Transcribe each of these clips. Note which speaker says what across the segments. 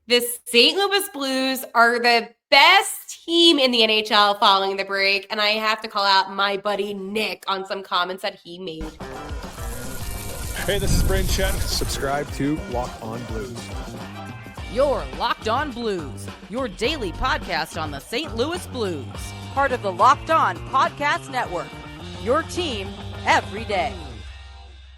Speaker 1: The St. Louis Blues are the best team in the NHL following the break, and I have to call out my buddy Nick on some comments that he made.
Speaker 2: Hey, this is Brain Chen. Subscribe to Locked On Blues.
Speaker 3: You're Locked On Blues, your daily podcast on the St. Louis Blues. Part of the Locked On Podcast Network, your team every day.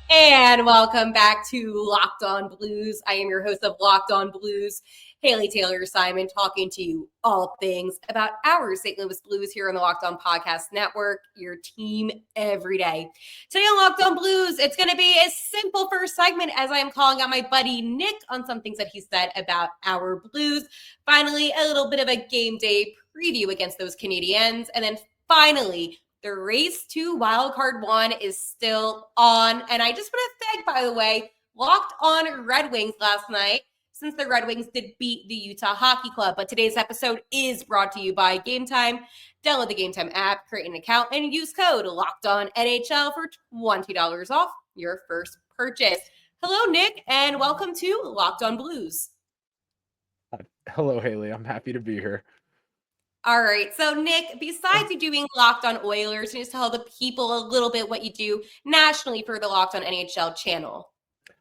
Speaker 1: And welcome back to Locked On Blues. I am your host of Locked On Blues, Haley Taylor Simon, talking to you all things about our St. Louis Blues here on the Locked On Podcast Network, your team every day. Today on Locked On Blues, it's going to be a simple first segment as I am calling out my buddy Nick on some things that he said about our Blues. Finally, a little bit of a game day preview against those Canadiens. And then finally, the race to wildcard one is still on. And I just want to thank, by the way, Locked On Red Wings last night, since the Red Wings did beat the Utah Hockey Club. But today's episode is brought to you by Gametime. Download the Gametime app, create an account, and use code LOCKEDONNHL for $20 off your first purchase. Hello, Nick, and welcome to Locked On Blues.
Speaker 2: Hello, Haley. I'm happy to be here.
Speaker 1: All right. So, Nick, besides you doing Locked On Oilers, just tell the people a little bit what you do nationally for the Locked On NHL channel.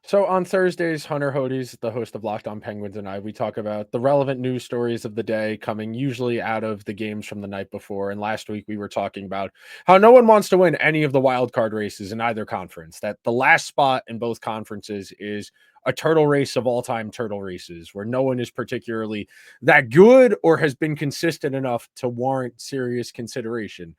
Speaker 2: So on Thursdays, Hunter Hodes, the host of Locked On Penguins, and I, we talk about the relevant news stories of the day coming usually out of the games from the night before. And last week we were talking about how no one wants to win any of the wild card races in either conference, that the last spot in both conferences is a turtle race of all-time turtle races where no one is particularly that good or has been consistent enough to warrant serious consideration.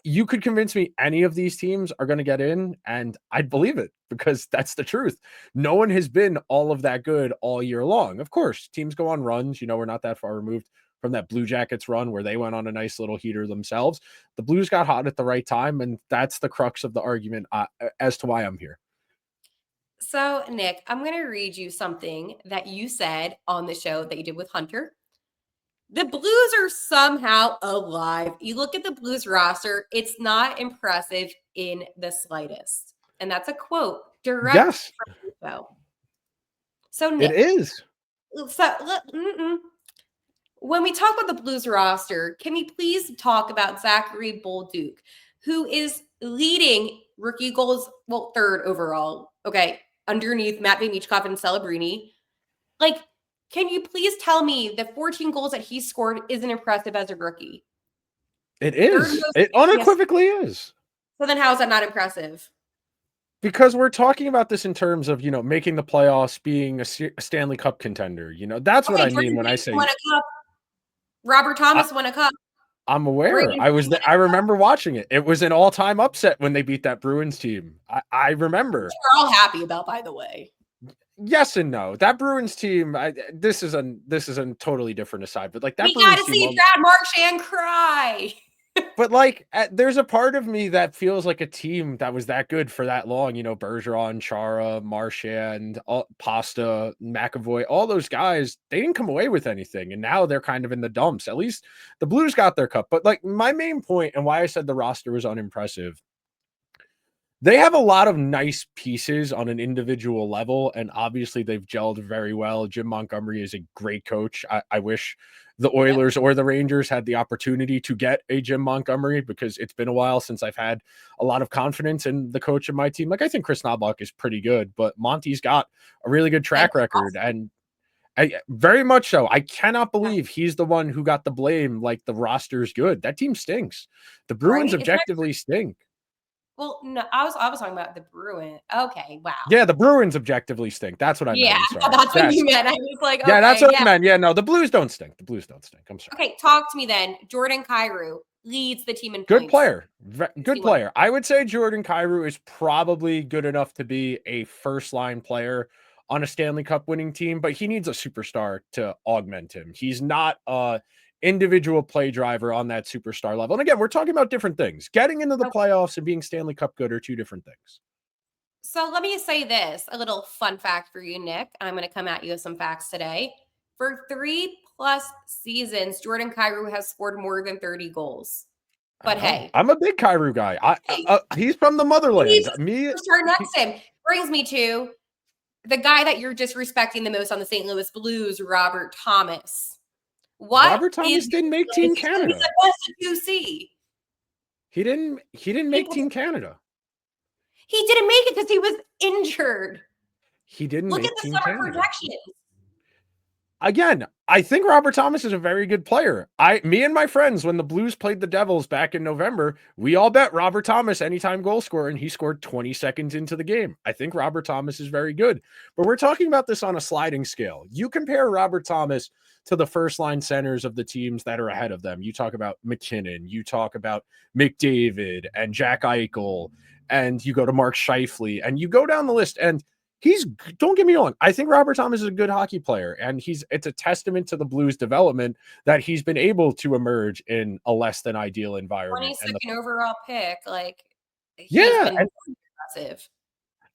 Speaker 2: You could convince me any of these teams are going to get in, and I'd believe it because that's the truth. No one has been all of that good all year long. Of course, teams go on runs. You know, we're not that far removed from that Blue Jackets run where they went on a nice little heater themselves. The Blues got hot at the right time, and that's the crux of the argument as to why I'm here.
Speaker 1: So, Nick, I'm going to read you something that you said on the show that you did with Hunter. The Blues are somehow alive. You look at the Blues roster, it's not impressive in the slightest. And that's a quote direct from the show. So, Nick,
Speaker 2: it is.
Speaker 1: When we talk about the Blues roster, can we please talk about Zachary Bolduc, who is leading rookie goals, well, third overall, okay, underneath Matvei Michkov and Celebrini. Can you please tell me the 14 goals that he scored isn't impressive as a rookie?
Speaker 2: It is. It unequivocally is.
Speaker 1: So then how is that not impressive?
Speaker 2: Because we're talking about this in terms of, making the playoffs, being a Stanley Cup contender. That's what I mean when I say.
Speaker 1: Won a cup. Robert Thomas won a cup.
Speaker 2: I'm aware. I remember watching it. It was an all-time upset when they beat that Bruins team. I remember.
Speaker 1: Which we're all happy about, by the way.
Speaker 2: Yes and no. That Bruins team, this is a totally different aside, but that
Speaker 1: we
Speaker 2: Bruins
Speaker 1: gotta see Brad Marchand cry.
Speaker 2: But there's a part of me that feels like a team that was that good for that long. Bergeron, Chara, Marchand, Pasta, McAvoy, all those guys, they didn't come away with anything, and now they're kind of in the dumps. At least the Blues got their cup. But my main point and why I said the roster was unimpressive. They have a lot of nice pieces on an individual level, and obviously they've gelled very well. Jim Montgomery is a great coach. I wish the Oilers or the Rangers had the opportunity to get a Jim Montgomery because it's been a while since I've had a lot of confidence in the coach of my team. I think Chris Knobloch is pretty good, but Monty's got a really good track record, and very much so. I cannot believe he's the one who got the blame the roster's good. That team stinks. The Bruins objectively stink.
Speaker 1: Well, no, I was talking about the Bruins. Okay, wow.
Speaker 2: Yeah, the Bruins objectively stink. That's what I meant.
Speaker 1: Yeah, that's what you meant. I was like,
Speaker 2: yeah, that's what I meant. Yeah, no, the Blues don't stink. The Blues don't stink. I'm sorry.
Speaker 1: Okay, talk to me then. Jordan Kyrou leads the team in
Speaker 2: good
Speaker 1: points.
Speaker 2: Player. Good player. I would say Jordan Kyrou is probably good enough to be a first-line player on a Stanley Cup winning team, but he needs a superstar to augment him. He's not individual play driver on that superstar level. And again, we're talking about different things. Getting into the playoffs and being Stanley Cup good are two different things.
Speaker 1: So let me say this, a little fun fact for you, Nick. I'm going to come at you with some facts today. For 3+ seasons, Jordan Kyrou has scored more than 30 goals. But hey,
Speaker 2: I'm a big Kyrou guy. He's from the motherland.
Speaker 1: Start next to him. Brings me to the guy that you're disrespecting the most on the St. Louis Blues, Robert Thomas. What
Speaker 2: Robert Thomas
Speaker 1: is
Speaker 2: didn't make Team Canada.
Speaker 1: He's a best of 2C.
Speaker 2: He didn't make Team Canada.
Speaker 1: He didn't make it because he was injured.
Speaker 2: He didn't
Speaker 1: Look
Speaker 2: make
Speaker 1: at the
Speaker 2: Team
Speaker 1: summer
Speaker 2: Canada.
Speaker 1: projections.
Speaker 2: Again, I think Robert Thomas is a very good player. Me and my friends, when the Blues played the Devils back in November, we all bet Robert Thomas anytime goal scorer, and he scored 20 seconds into the game. I think Robert Thomas is very good. But we're talking about this on a sliding scale. You compare Robert Thomas to the first line centers of the teams that are ahead of them. You talk about McKinnon, you talk about McDavid and Jack Eichel, and you go to Mark Scheifele, and you go down the list, and don't get me wrong. I think Robert Thomas is a good hockey player, and it's a testament to the Blues development that he's been able to emerge in a less than ideal environment.
Speaker 1: 22nd overall pick, like he's
Speaker 2: yeah,
Speaker 1: been impressive.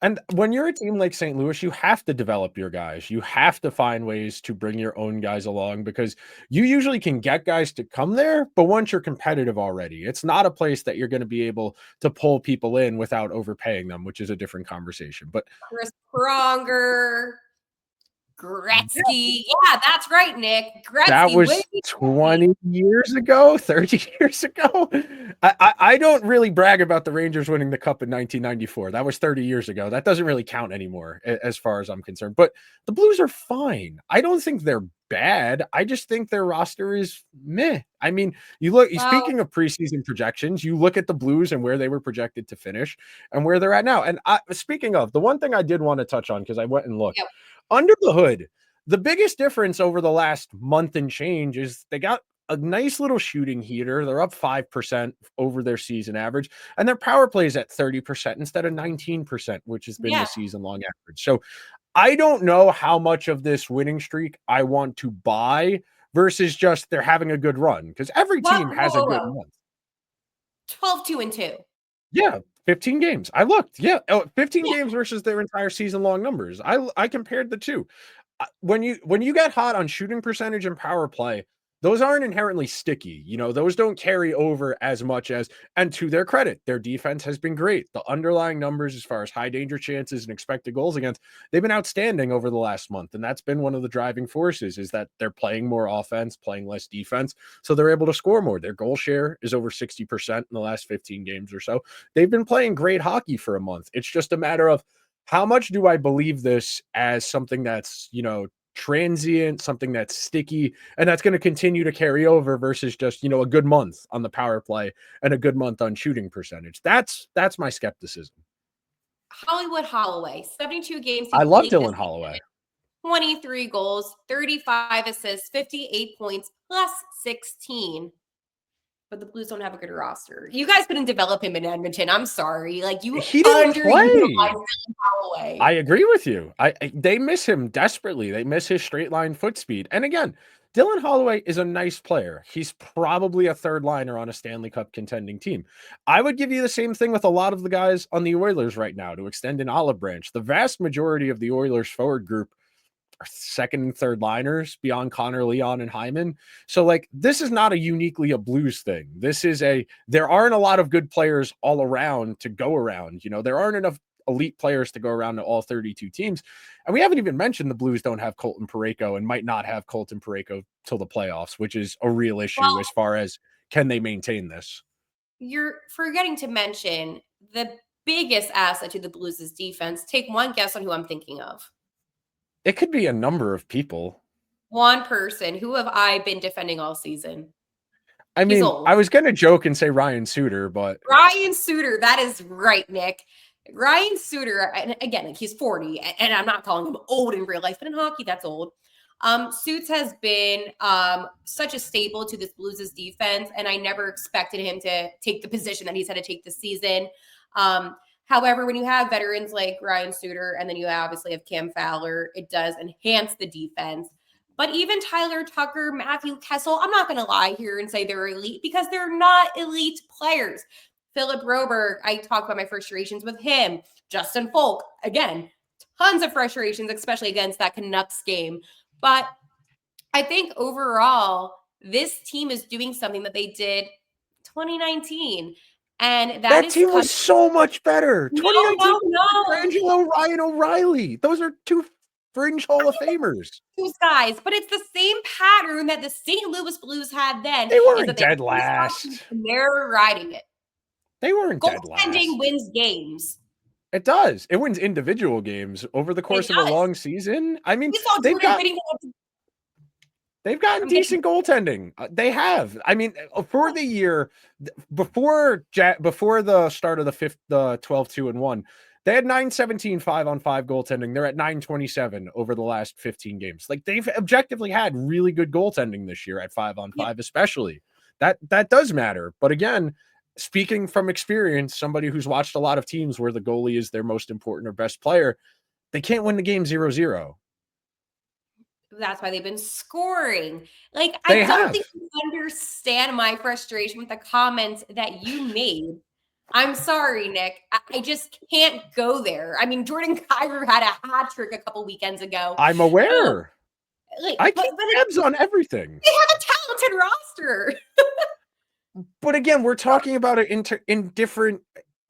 Speaker 2: And when you're a team like St. Louis, you have to develop your guys. You have to find ways to bring your own guys along because you usually can get guys to come there. But once you're competitive already, it's not a place that you're going to be able to pull people in without overpaying them, which is a different conversation. But
Speaker 1: Chris Pronger, Gretzky. Yeah, that's right, Nick. Gretzky.
Speaker 2: That was 20 years ago, 30 years ago. I don't really brag about the Rangers winning the cup in 1994. That was 30 years ago. That doesn't really count anymore as far as I'm concerned. But the Blues are fine. I don't think they're bad. I just think their roster is meh. I mean, speaking of preseason projections, you look at the Blues and where they were projected to finish and where they're at now. And speaking of, the one thing I did want to touch on, because I went and looked. Yep. Under the hood, the biggest difference over the last month and change is they got a nice little shooting heater. They're up 5% over their season average, and their power play is at 30% instead of 19%, which has been the season-long average. So I don't know how much of this winning streak I want to buy versus just they're having a good run, because every team has a good month.
Speaker 1: 12-2-2.
Speaker 2: Yeah, 15 games. I looked. Yeah, 15 games versus their entire season-long numbers. I compared the two. When you get hot on shooting percentage and power play, those aren't inherently sticky. Those don't carry over as much as, and to their credit, their defense has been great. The underlying numbers as far as high danger chances and expected goals against, they've been outstanding over the last month. And that's been one of the driving forces, is that they're playing more offense, playing less defense. So they're able to score more. Their goal share is over 60% in the last 15 games or so. They've been playing great hockey for a month. It's just a matter of, how much do I believe this as something that's, transient, something that's sticky, and that's going to continue to carry over versus just, a good month on the power play and a good month on shooting percentage? That's my skepticism.
Speaker 1: Hollywood Holloway, 72 games.
Speaker 2: I love Dylan Holloway.
Speaker 1: 23 goals, 35 assists, 58 points, plus 16. But the Blues don't have a good roster. You guys couldn't develop him in Edmonton. I'm sorry.
Speaker 2: He didn't play. I agree with you. They miss him desperately. They miss his straight line foot speed. And again, Dylan Holloway is a nice player. He's probably a third liner on a Stanley Cup contending team. I would give you the same thing with a lot of the guys on the Oilers right now to extend an olive branch. The vast majority of the Oilers forward group are second and third liners beyond Connor, Leon, and Hyman. So this is not uniquely a Blues thing. There aren't a lot of good players all around to go around. There aren't enough elite players to go around to all 32 teams. And we haven't even mentioned the Blues don't have Colton Parayko and might not have Colton Parayko till the playoffs, which is a real issue as far as, can they maintain this?
Speaker 1: You're forgetting to mention the biggest asset to the Blues' defense. Take one guess on who I'm thinking of.
Speaker 2: It could be a number of people.
Speaker 1: One person. Who have I been defending all season?
Speaker 2: I mean, I was going to joke and say Ryan Suter, but...
Speaker 1: Ryan Suter. That is right, Nick. Ryan Suter, and again, he's 40, and I'm not calling him old in real life, but in hockey, that's old. Suits has been such a staple to this Blues' defense, and I never expected him to take the position that he's had to take this season. However, when you have veterans like Ryan Suter, and then you obviously have Cam Fowler, it does enhance the defense. But even Tyler Tucker, Matthew Kessel, I'm not going to lie here and say they're elite, because they're not elite players. Philip Broberg, I talked about my frustrations with him. Justin Folk, again, tons of frustrations, especially against that Canucks game. But I think overall, this team is doing something that they did 2019. And
Speaker 2: that team was so much better.
Speaker 1: No,
Speaker 2: 2019,
Speaker 1: no.
Speaker 2: Angelo, Ryan O'Reilly. Those are two fringe Hall of Famers.
Speaker 1: Those guys, but it's the same pattern that the St. Louis Blues had then.
Speaker 2: They weren't dead last.
Speaker 1: And they're riding it.
Speaker 2: They weren't dead last.
Speaker 1: Goaltending wins games.
Speaker 2: It does. It wins individual games over the course of a long season. I mean, they've gotten decent goaltending. They have. I mean, for the year before the start of the 12-2-1, they had 917 5-on-5 goaltending. They're at 927 over the last 15 games. Like, they've objectively had really good goaltending this year at 5-on-5, especially. That does matter. But again, speaking from experience, somebody who's watched a lot of teams where the goalie is their most important or best player, they can't win the game 0-0.
Speaker 1: That's why they've been scoring. Like, I don't think you understand my frustration with the comments that you made. I'm sorry, Nick. I just can't go there. I mean, Jordan Kyrou had a hat trick a couple weekends ago.
Speaker 2: I'm aware. I keep tabs on everything.
Speaker 1: They have a talented roster.
Speaker 2: But again, we're talking about it in different.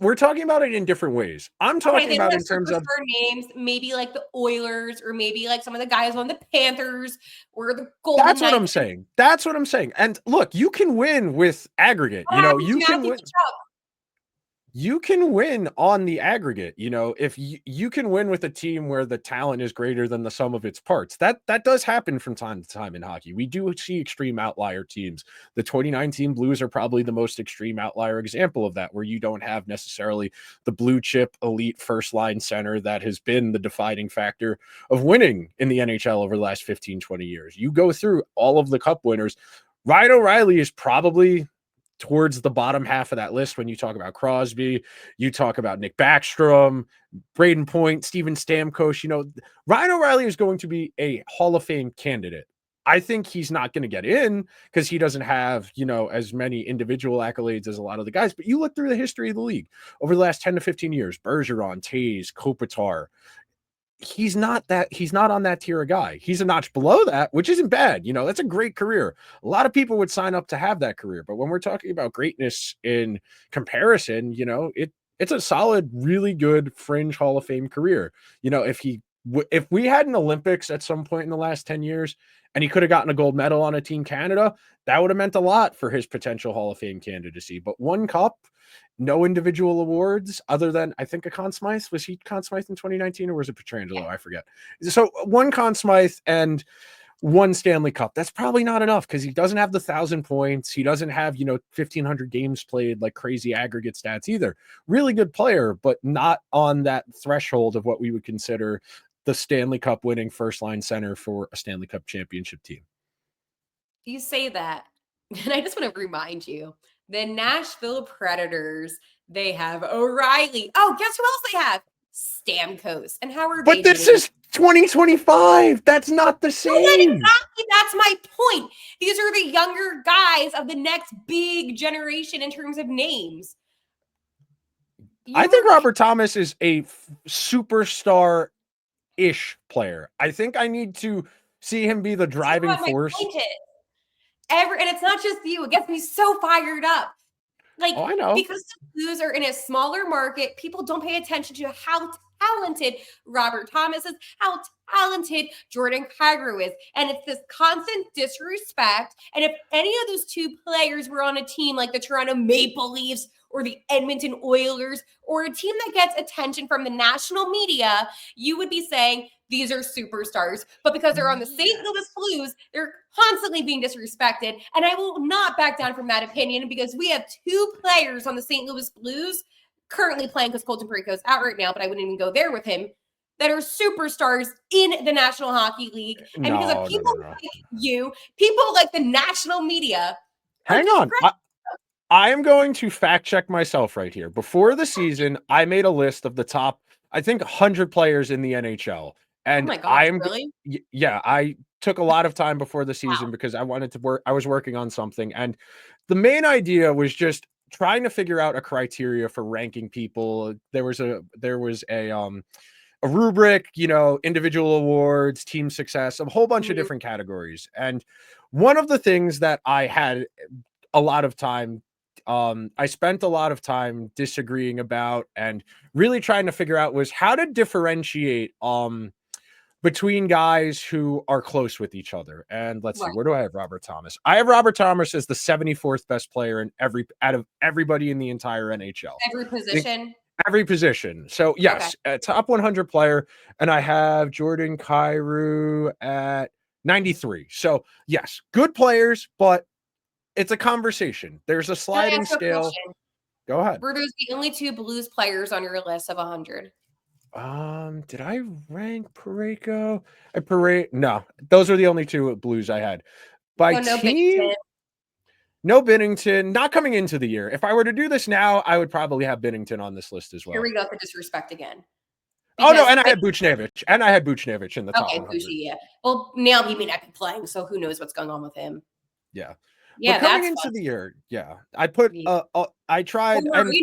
Speaker 2: We're talking about it in different ways. I'm talking about in terms of
Speaker 1: names, maybe like the Oilers, or maybe like some of the guys on the Panthers, or the Golden
Speaker 2: That's
Speaker 1: Knights.
Speaker 2: what I'm saying. That's what I'm saying. And look, you can win with aggregate. You can win. You can win on the aggregate. If you can win with a team where the talent is greater than the sum of its parts. That does happen from time to time in hockey. We do see extreme outlier teams. The 2019 Blues are probably the most extreme outlier example of that, where you don't have necessarily the blue chip elite first line center that has been the defining factor of winning in the NHL over the last 15, 20 years. You go through all of the cup winners. Ryan O'Reilly is probably towards the bottom half of that list when you talk about Crosby, you talk about Nick Backstrom, Braden Point, Steven Stamkos. Ryan O'Reilly is going to be a Hall of Fame candidate. I think he's not going to get in because he doesn't have, as many individual accolades as a lot of the guys. But you look through the history of the league over the last 10 to 15 years, Bergeron, Taves, Kopitar. He's not on that tier of guy. He's a notch below that, which isn't bad. That's a great career. A lot of people would sign up to have that career. But when we're talking about greatness in comparison, it's a solid, really good fringe Hall of Fame career. If we had an Olympics at some point in the last 10 years and he could have gotten a gold medal on a Team Canada, that would have meant a lot for his potential Hall of Fame candidacy. But one cup, no individual awards other than, I think, a Conn Smythe. Was he Conn Smythe in 2019 or was it Pietrangelo? Yeah. I forget. So one Conn Smythe and one Stanley Cup. That's probably not enough because he doesn't have the 1,000 points. He doesn't have, 1,500 games played, like crazy aggregate stats either. Really good player, but not on that threshold of what we would consider the Stanley Cup winning first line center for a Stanley Cup championship team.
Speaker 1: You say that, and I just want to remind you, the Nashville Predators, they have O'Reilly. Oh, guess who else they have? Stamkos. And how are they?
Speaker 2: But this is 2025. That's not the same.
Speaker 1: Exactly. That's my point. These are the younger guys of the next big generation in terms of names.
Speaker 2: I think Robert Thomas is a superstar-ish player. I think I need to see him be the driving force.
Speaker 1: And it's not just you. It gets me so fired up.
Speaker 2: I know.
Speaker 1: Because the Blues are in a smaller market, people don't pay attention to how talented Robert Thomas is, how talented Jordan Kyrou is. And it's this constant disrespect. And if any of those two players were on a team like the Toronto Maple Leafs or the Edmonton Oilers, or a team that gets attention from the national media, you would be saying, these are superstars. But because they're on the St. Louis Blues, they're constantly being disrespected. And I will not back down from that opinion because we have two players on the St. Louis Blues currently playing, because Colton Perico's out right now, but I wouldn't even go there with him, that are superstars in the National Hockey League. And because of people like you, people like the national media.
Speaker 2: Hang on. I am going to fact check myself right here. Before the season, I made a list of the top, I think, 100 players in the NHL. And
Speaker 1: oh my gosh, really?
Speaker 2: Yeah, I took a lot of time before the season because I wanted to work. I was working on something. And the main idea was just trying to figure out a criteria for ranking people. There was a rubric, individual awards, team success, a whole bunch of different categories. And one of the things that I had a lot of time I spent a lot of time disagreeing about and really trying to figure out was how to differentiate between guys who are close with each other. And let's see,
Speaker 1: Right.
Speaker 2: where do I have Robert Thomas? I have Robert Thomas as the 74th best player in out of everybody in the entire NHL.
Speaker 1: Every position.
Speaker 2: Every position. So yes, a top 100 player, and I have Jordan Kyrou at 93. So yes, good players, but it's a conversation. There's a sliding scale. Go ahead.
Speaker 1: Were those the only 2 Blues players on your list of 100?
Speaker 2: Did I rank Parayko? No, those are the only 2 Blues I had. By
Speaker 1: no
Speaker 2: team,
Speaker 1: Binnington.
Speaker 2: no Binnington, not coming into the year. If I were to do this now, I would probably have Binnington on this list as well.
Speaker 1: Here we go for disrespect again.
Speaker 2: Oh no, and I had Buchnevich, in the top 100.
Speaker 1: Buchy, yeah. Well, now he may not be playing, so who knows what's going on with him?
Speaker 2: Yeah.
Speaker 1: Yeah,
Speaker 2: but coming into the year, I put I tried and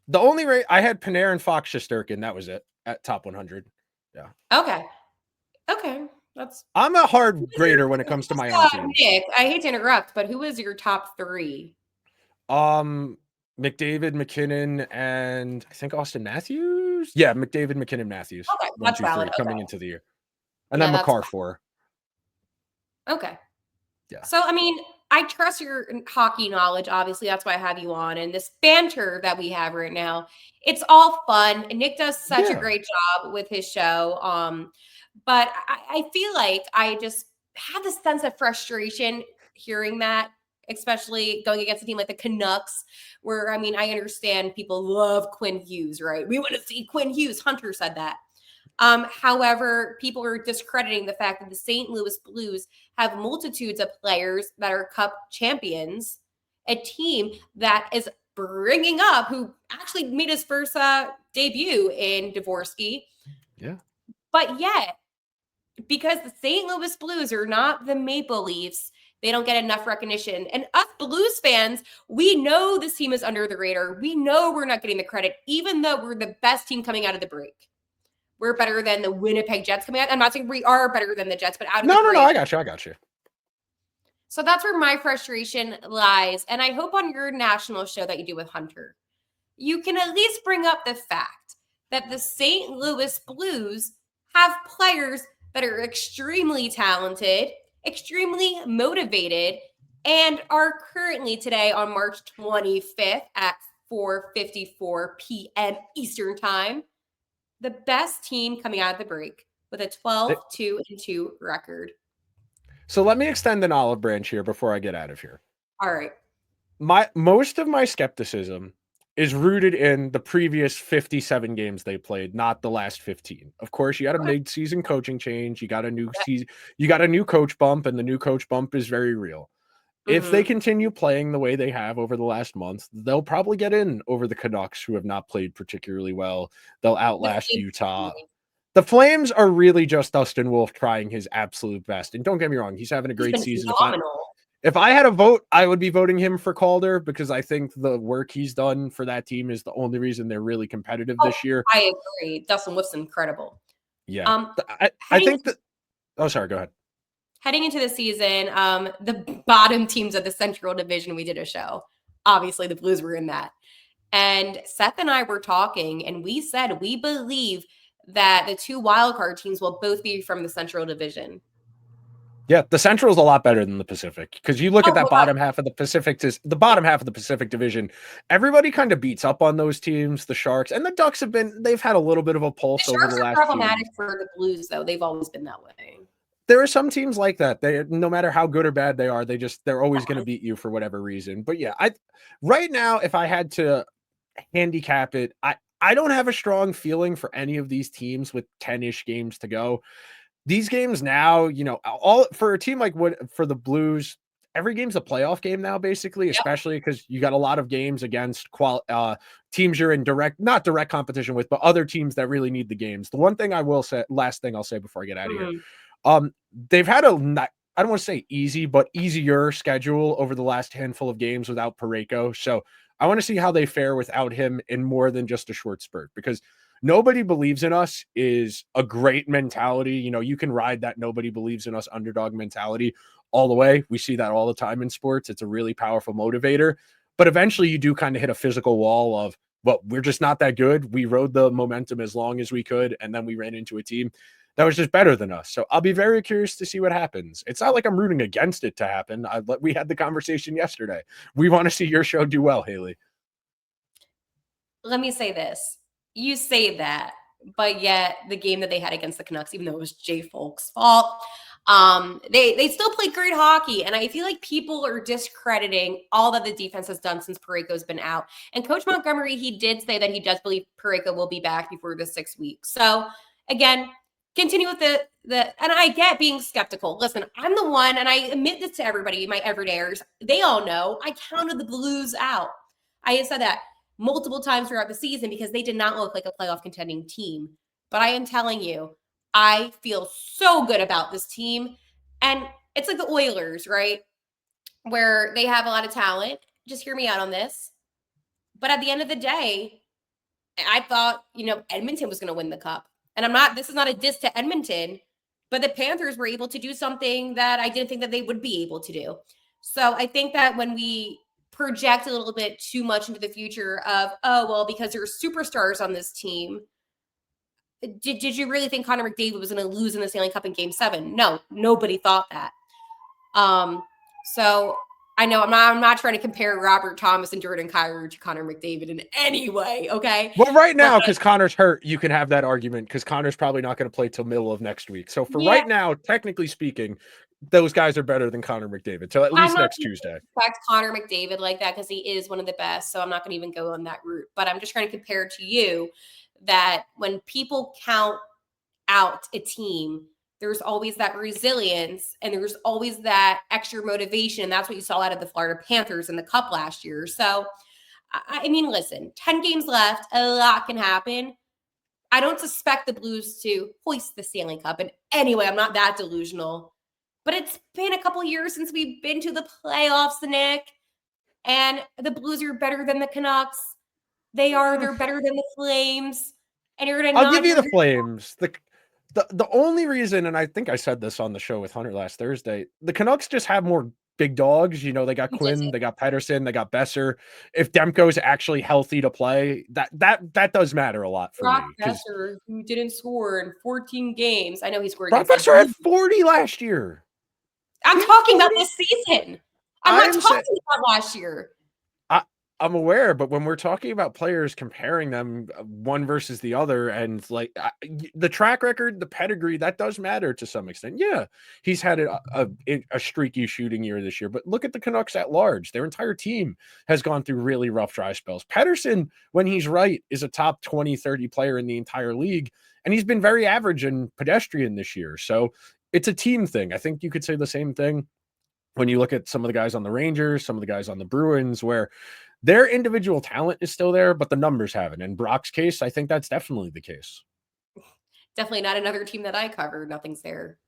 Speaker 2: the only rate I had Panarin and Fox Shesterkin, that was it at top 100. Yeah.
Speaker 1: Okay.
Speaker 2: I'm a hard grader when it comes to my own team.
Speaker 1: Nick, I hate to interrupt, but who was your top 3?
Speaker 2: McDavid, McKinnon, and I think Austin Matthews. Yeah, McDavid, McKinnon, Matthews.
Speaker 1: Okay,
Speaker 2: 1, 2, 3 coming into the year, and then McCarr 4.
Speaker 1: Okay.
Speaker 2: Yeah.
Speaker 1: So I mean, I trust your hockey knowledge. Obviously, that's why I have you on. And this banter that we have right now, it's all fun. And Nick does such a great job with his show. But I feel like I just have this sense of frustration hearing that, especially going against a team like the Canucks, where, I mean, I understand people love Quinn Hughes, right? We want to see Quinn Hughes. Hunter said that. However, people are discrediting the fact that the St. Louis Blues have multitudes of players that are Cup champions, a team that is bringing up who actually made his first debut in Dvorsky.
Speaker 2: Yeah.
Speaker 1: But yet, because the St. Louis Blues are not the Maple Leafs, they don't get enough recognition. And us Blues fans, we know this team is under the radar. We know we're not getting the credit, even though we're the best team coming out of the break. We're better than the Winnipeg Jets coming out. I'm not saying we are better than the Jets, but out of the break.
Speaker 2: No, I got you.
Speaker 1: So that's where my frustration lies. And I hope on your national show that you do with Hunter, you can at least bring up the fact that the St. Louis Blues have players that are extremely talented, extremely motivated, and are currently today on March 25th at 4:54 p.m. Eastern Time, the best team coming out of the break with a 12-2-2 record.
Speaker 2: So let me extend an olive branch here before I get out of here.
Speaker 1: All right.
Speaker 2: Most of my skepticism is rooted in the previous 57 games they played, not the last 15. Of course, you got a mid-season coaching change, you got a new season, you got a new coach bump, and the new coach bump is very real. If they continue playing the way they have over the last month, they'll probably get in over the Canucks, who have not played particularly well. They'll outlast Utah. The Flames are really just Dustin Wolf trying his absolute best. And don't get me wrong, he's having a great season. If I had a vote, I would be voting him for Calder because I think the work he's done for that team is the only reason they're really competitive this year.
Speaker 1: I agree. Dustin Wolf's incredible.
Speaker 2: Yeah. I think that... Oh, sorry. Go ahead.
Speaker 1: Heading into the season, the bottom teams of the Central Division, we did a show. Obviously, the Blues were in that. And Seth and I were talking, and we said we believe that the 2 wildcard teams will both be from the Central Division.
Speaker 2: Yeah, the Central is a lot better than the Pacific because you look at that bottom half of the Pacific, the bottom half of the Pacific Division. Everybody kind of beats up on those teams. The Sharks and the Ducks they've had a little bit of a pulse over the last. The Sharks are
Speaker 1: problematic for the Blues, though. They've always been that way.
Speaker 2: There are some teams like that. They, no matter how good or bad they are, they're always going to beat you for whatever reason. But yeah, right now, if I had to handicap it, I don't have a strong feeling for any of these teams with 10-ish games to go. These games now, all for a team like for the Blues, every game's a playoff game now, basically, especially because you got a lot of games against teams you're in not direct competition with, but other teams that really need the games. The one thing I will say, last thing I'll say before I get out of here, they've had I don't want to say easy, but easier schedule over the last handful of games without Parayko. So I want to see how they fare without him in more than just a short spurt, because nobody believes in us is a great mentality. You can ride that nobody believes in us underdog mentality all the way. We see that all the time in sports. It's a really powerful motivator. But eventually you do kind of hit a physical wall of, well, we're just not that good. We rode the momentum as long as we could, and then we ran into a team that was just better than us. So I'll be very curious to see what happens. It's not like I'm rooting against it to happen. We had the conversation yesterday. We want to see your show do well, Haley.
Speaker 1: Let me say this. You say that, but yet the game that they had against the Canucks, even though it was Jay Folk's fault, they still played great hockey. And I feel like people are discrediting all that the defense has done since Parayko's been out. And Coach Montgomery, he did say that he does believe Parayko will be back before the 6 weeks. So again, continue with the and I get being skeptical. Listen, I'm the one, and I admit this to everybody, my everydayers. They all know I counted the Blues out. I have said that multiple times throughout the season because they did not look like a playoff contending team. But I am telling you, I feel so good about this team. And it's like the Oilers, right? Where they have a lot of talent. Just hear me out on this. But at the end of the day, I thought, Edmonton was going to win the cup. And this is not a diss to Edmonton, but the Panthers were able to do something that I didn't think that they would be able to do. So I think that when we project a little bit too much into the future of, because there's superstars on this team, did you really think Connor McDavid was going to lose in the Stanley Cup in Game 7? No, nobody thought that. So I know I'm not trying to compare Robert Thomas and Jordan Kyrou to Connor McDavid in any way, okay?
Speaker 2: Well, right now, because Connor's hurt, you can have that argument because Connor's probably not going to play till middle of next week. So for right now, technically speaking, those guys are better than Connor McDavid. So at least next Tuesday.
Speaker 1: Expect Connor McDavid like that because he is one of the best. So I'm not going to even go on that route. But I'm just trying to compare to you that when people count out a team, there's always that resilience and there's always that extra motivation. And that's what you saw out of the Florida Panthers in the Cup last year. So, I mean, listen, 10 games left, a lot can happen. I don't suspect the Blues to hoist the Stanley Cup in any way. I'm not that delusional. But it's been a couple years since we've been to the playoffs, Nick. And the Blues are better than the Canucks. They're better than the Flames. And you're going to
Speaker 2: I'll give you the Flames. The only reason, and I think I said this on the show with Hunter last Thursday, the Canucks just have more big dogs. They got Quinn, they got Pettersson, they got Besser. If Demko's actually healthy to play, that does matter a lot for
Speaker 1: Brock
Speaker 2: me.
Speaker 1: Besser, who didn't score in 14 games. I know he scored.
Speaker 2: Brock Besser had 40 last year.
Speaker 1: I'm talking about this season. I'm not talking about last year.
Speaker 2: I'm aware, but when we're talking about players comparing them one versus the other and the track record, the pedigree, that does matter to some extent. Yeah, he's had a streaky shooting year this year, but look at the Canucks at large. Their entire team has gone through really rough dry spells. Pettersson, when he's right, is a top 20, 30 player in the entire league, and he's been very average and pedestrian this year. So it's a team thing. I think you could say the same thing when you look at some of the guys on the Rangers, some of the guys on the Bruins, where their individual talent is still there, but the numbers haven't. In Brock's case, I think that's definitely the case.
Speaker 1: Definitely not another team that I cover. Nothing's there.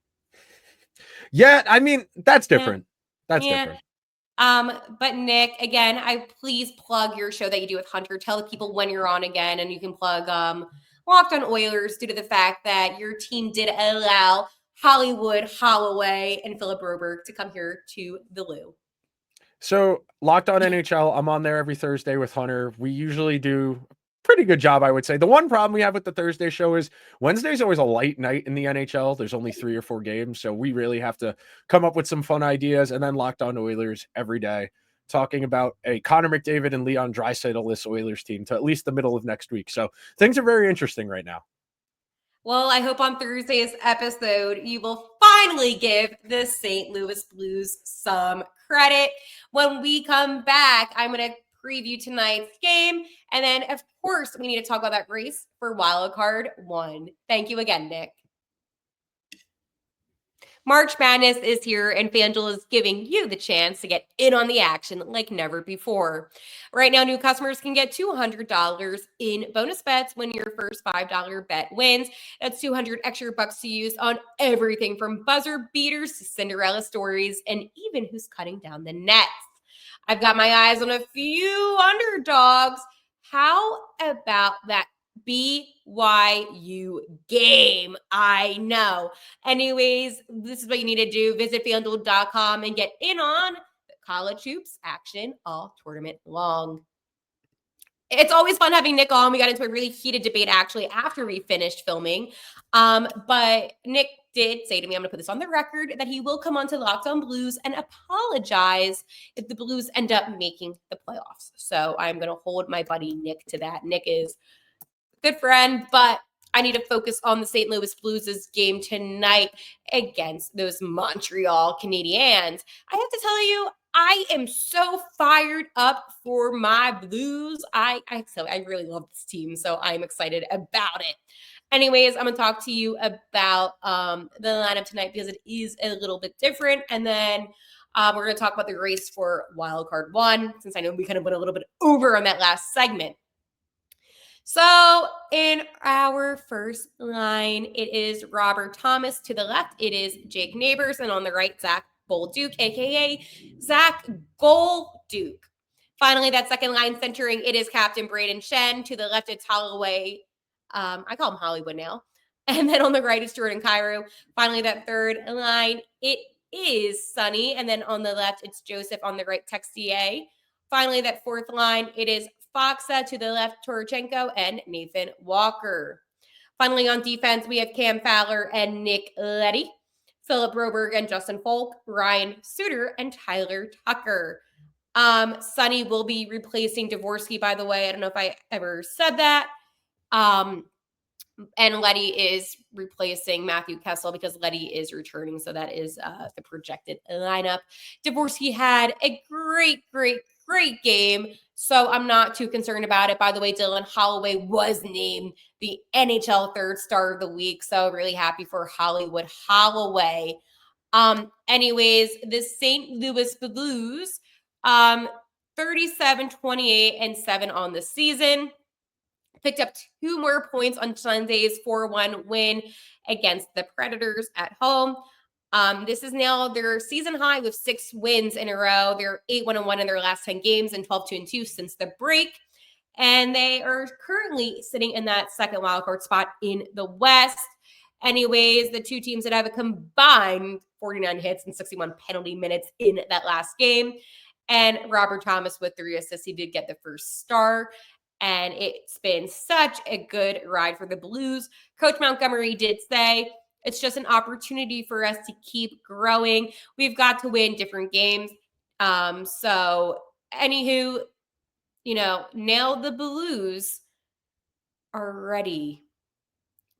Speaker 2: Yeah, I mean, that's different. That's different.
Speaker 1: But Nick, again, please plug your show that you do with Hunter. Tell the people when you're on again, and you can plug Locked on Oilers due to the fact that your team did allow Hollywood, Holloway, and Philip Broberg to come here to the Lou.
Speaker 2: So Locked on NHL, I'm on there every Thursday with Hunter. We usually do a pretty good job, I would say. The one problem we have with the Thursday show is Wednesday's always a light night in the NHL. There's only 3 or 4 games, so we really have to come up with some fun ideas. And then Locked on Oilers every day, talking about a Connor McDavid and Leon Draisaitl-less Oilers team to at least the middle of next week. So things are very interesting right now.
Speaker 1: Well, I hope on Thursday's episode, you will finally give the St. Louis Blues some credit. When we come back, I'm going to preview tonight's game. And then, of course, we need to talk about that race for Wild Card 1. Thank you again, Nick. March Madness is here, and FanDuel is giving you the chance to get in on the action like never before. Right now, new customers can get $200 in bonus bets when your first $5 bet wins. That's $200 extra bucks to use on everything from buzzer beaters to Cinderella stories and even who's cutting down the nets. I've got my eyes on a few underdogs. How about that BYU game? I know. Anyways, this is what you need to do. Visit FanDuel.com and get in on the college hoops action all tournament long. It's always fun having Nick on. We got into a really heated debate actually after we finished filming. But Nick did say to me, I'm going to put this on the record, that he will come on to Locked On Blues and apologize if the Blues end up making the playoffs. So I'm going to hold my buddy Nick to that. Nick is a good friend, but I need to focus on the St. Louis Blues' game tonight against those Montreal Canadiens. I have to tell you, I am so fired up for my Blues. I really love this team, so I'm excited about it. Anyways, I'm going to talk to you about the lineup tonight because it is a little bit different. And then we're going to talk about the race for Wild Card 1, since I know we kind of went a little bit over on that last segment. So in our first line, it is Robert Thomas. To the left, it is Jake Neighbors. And on the right, Zach Bolduc, a.k.a. Zach Golduc. Finally, that second line centering, it is Captain Braden Shen. To the left, it's Holloway. I call him Hollywood now. And then on the right, it's Jordan Kyrou. Finally, that third line, it is Sonny. And then on the left, it's Joseph. On the right, Texier. Finally, that fourth line, it is Foxa. To the left, Torchenko and Nathan Walker. Finally, on defense, we have Cam Fowler and Nick Leddy, Philip Broberg and Justin Folk, Ryan Suter and Tyler Tucker. Sonny will be replacing Dvorsky, by the way. I don't know if I ever said that. And Leddy is replacing Matthew Kessel because Leddy is returning. So that is the projected lineup. Dvorsky had a great game. So I'm not too concerned about it. By the way, Dylan Holloway was named the NHL third star of the week. So really happy for Hollywood Holloway. Anyways, the St. Louis Blues, 37, 28, and 7 on the season. Picked up 2 more points on Sunday's 4-1 win against the Predators at home. This is now their season high with 6 wins in a row. They're 8-1-1 in their last 10 games and 12-2 since the break. And they are currently sitting in that second wildcard spot in the West. Anyways, the two teams that have a combined 49 hits and 61 penalty minutes in that last game. And Robert Thomas with 3 assists. He did get the first star. And it's been such a good ride for the Blues. Coach Montgomery did say, it's just an opportunity for us to keep growing. We've got to win different games. So anywho, now the Blues are ready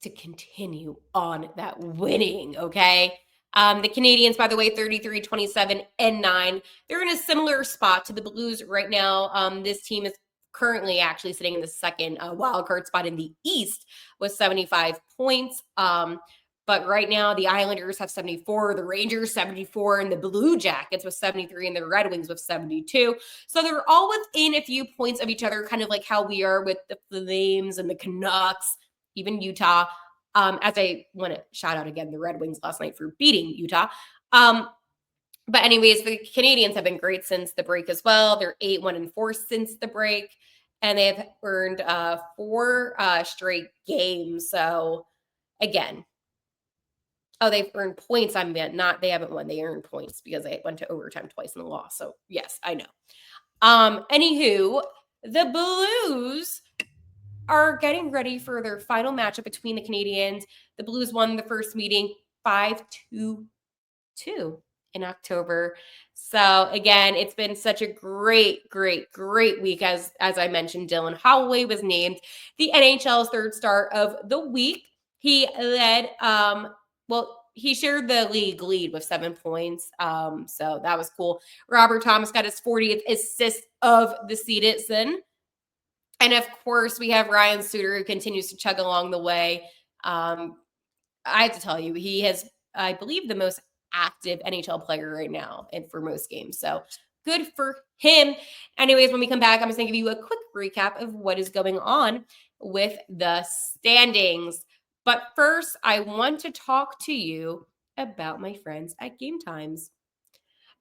Speaker 1: to continue on that winning, okay? The Canadiens, by the way, 33, 27, and 9. They're in a similar spot to the Blues right now. This team is currently actually sitting in the second wildcard spot in the East with 75 points. But right now, the Islanders have 74, the Rangers 74, and the Blue Jackets with 73, and the Red Wings with 72. So they're all within a few points of each other, kind of like how we are with the Flames and the Canucks, even Utah. As I want to shout out again the Red Wings last night for beating Utah. But anyways, the Canadiens have been great since the break as well. They're 8-1-4 since the break, and they have earned 4 straight games. So again, they've earned points. They haven't won. They earned points because they went to overtime twice in the loss. So yes, I know. Anywho, the Blues are getting ready for their final matchup between the Canadiens. The Blues won the first meeting 5-2 in October. So again, it's been such a great week. As I mentioned, Dylan Holloway was named the NHL's third star of the week. He led, he shared the league lead with 7 points. So that was cool. Robert Thomas got his 40th assist of the season. And of course, we have Ryan Suter, who continues to chug along the way. I have to tell you, he has, I believe, the most active NHL player right now and for most games. So good for him. Anyways, when we come back, I'm just going to give you a quick recap of what is going on with the standings. But first, I want to talk to you about my friends at Gametimes.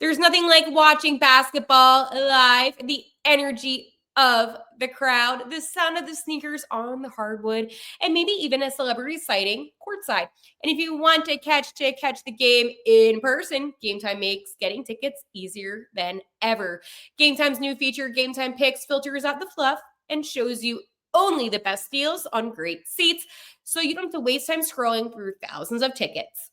Speaker 1: There's nothing like watching basketball live. The energy of the crowd, the sound of the sneakers on the hardwood, and maybe even a celebrity sighting courtside. And if you want to catch the game in person, Gametime makes getting tickets easier than ever. Gametime's new feature, Gametime Picks, filters out the fluff and shows you only the best deals on great seats, so you don't have to waste time scrolling through thousands of tickets.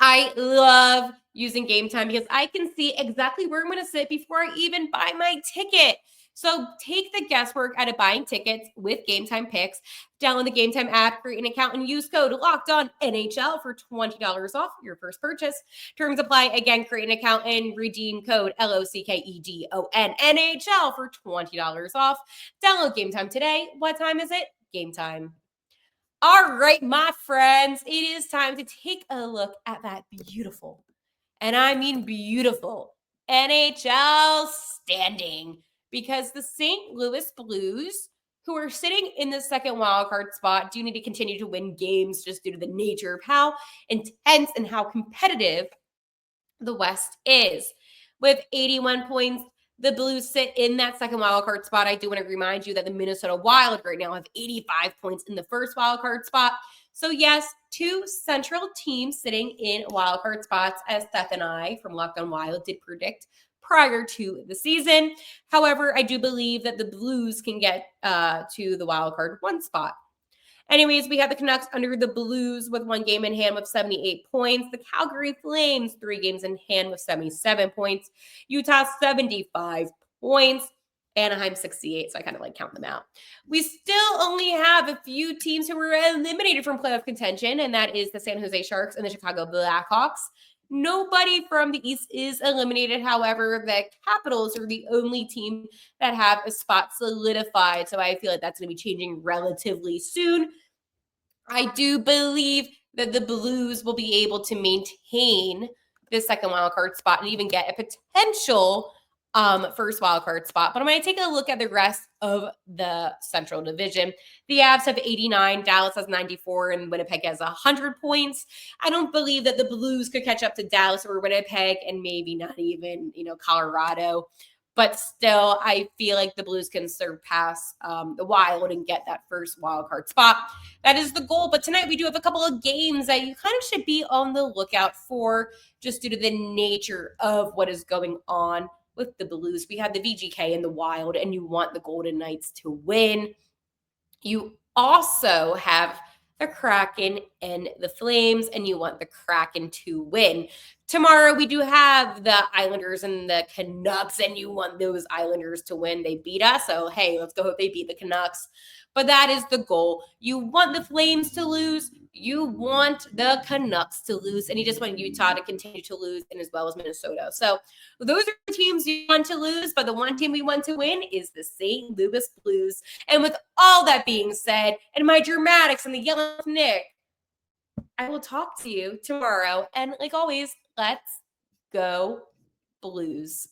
Speaker 1: I love using Gametime because I can see exactly where I'm going to sit before I even buy my ticket. So take the guesswork out of buying tickets with Gametime Picks. Download the Gametime app, create an account, and use code LOCKEDONNHL for $20 off your first purchase. Terms apply. Again, create an account and redeem code LOCKEDONNHL for $20 off. Download Gametime today. What time is it? Gametime. All right, my friends, it is time to take a look at that beautiful, and I mean beautiful, NHL standing, because the St. Louis Blues, who are sitting in the second wildcard spot, do need to continue to win games just due to the nature of how intense and how competitive the West is. With 81 points, the Blues sit in that second wildcard spot. I do want to remind you that the Minnesota Wild right now have 85 points in the first wildcard spot. So yes, two central teams sitting in wildcard spots, as Steph and I from Locked On Wild did predict prior to the season. However, I do believe that the Blues can get to the wildcard one spot. Anyways, we have the Canucks under the Blues with 1 game in hand with 78 points. The Calgary Flames, 3 games in hand with 77 points. Utah, 75 points. Anaheim, 68. So I kind of like count them out. We still only have a few teams who were eliminated from playoff contention, and that is the San Jose Sharks and the Chicago Blackhawks. Nobody from the East is eliminated. However, the Capitals are the only team that have a spot solidified. So I feel like that's going to be changing relatively soon. I do believe that the Blues will be able to maintain this second wildcard spot and even get a potential first wildcard spot. But I'm going to take a look at the rest of the Central Division. The Avs have 89, Dallas has 94, and Winnipeg has 100 points. I don't believe that the Blues could catch up to Dallas or Winnipeg, and maybe not even, Colorado. But still, I feel like the Blues can surpass the Wild and get that first wildcard spot. That is the goal. But tonight we do have a couple of games that you kind of should be on the lookout for, just due to the nature of what is going on with the Blues. We have the VGK and the Wild, and you want the Golden Knights to win. You also have the Kraken and the Flames, and you want the Kraken to win. Tomorrow, we do have the Islanders and the Canucks, and you want those Islanders to win. They beat us, so hey, let's go hope they beat the Canucks. But that is the goal. You want the Flames to lose. You want the Canucks to lose, and you just want Utah to continue to lose, and as well as Minnesota. So those are the teams you want to lose, but the one team we want to win is the St. Louis Blues. And with all that being said, and my dramatics and the yellow Nick, I will talk to you tomorrow. And like always, let's go Blues.